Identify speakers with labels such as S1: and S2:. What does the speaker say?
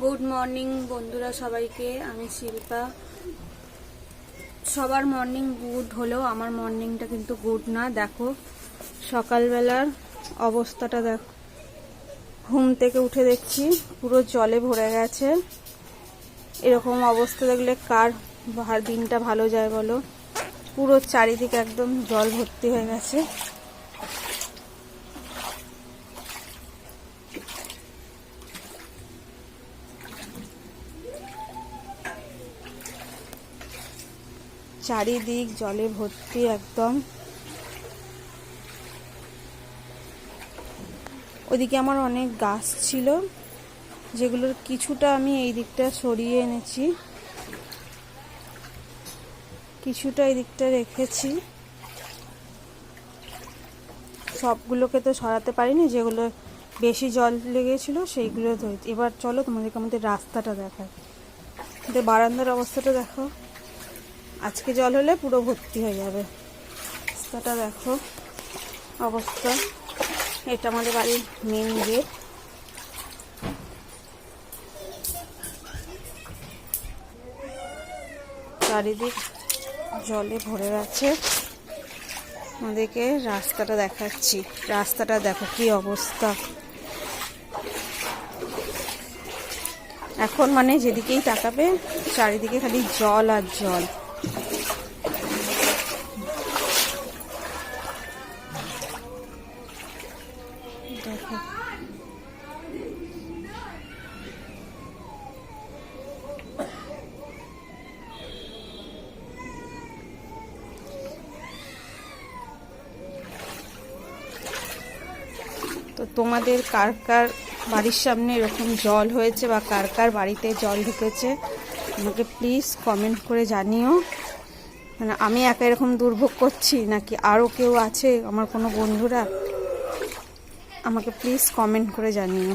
S1: Good morning বন্ধুরা সবাইকে। আমি শিল্পা। সবার মর্নিং গুড হলেও আমার মর্নিংটা কিন্তু গুড না। দেখো সকালবেলার অবস্থাটা দেখো। ঘুম থেকে উঠে দেখছি পুরো জলে ভরে গেছে। এরকম অবস্থা দেখলে কার দিনটা ভালো যায় বলো। পুরো চারিদিকে একদম জল ভর্তি হয়ে গেছে। চারিদিক জলে ভর্তি একদম। ওদিকে আমার অনেক গাছ ছিল, যেগুলোর কিছুটা আমি এই দিকটা সরিয়ে এনেছি, কিছুটা এই দিকটা রেখেছি। সবগুলোকে তো সরাতে পারিনি, যেগুলো বেশি জল লেগেছিল সেইগুলো ধরেছি। এবার চলো তোমাদেরকে আমাদের রাস্তাটা দেখায়। আমাদের বারান্দার অবস্থাটা দেখো, আজকে জল হলে পুরো ভর্তি হয়ে যাবে। রাস্তাটা দেখো অবস্থা। এটা আমাদের বাড়ির মেন গেট। চারিদিক জলে ভরে গেছে। আমাদেরকে রাস্তাটা দেখাচ্ছি। রাস্তাটা দেখো কি অবস্থা। এখন মানে যেদিকেই তাকাবে চারিদিকে খালি জল আর জল। দেখো তো তোমাদের কার কার বাড়ির সামনে এরকম জল হয়েছে বা কার কার বাড়িতে জল ঢুকেছে আমাকে প্লিজ কমেন্ট করে জানিও। মানে আমি একা এরকম দুর্ভোগ করছি নাকি আরও কেউ আছে আমার কোনো বন্ধুরা, আমাকে প্লিজ কমেন্ট করে জানিও।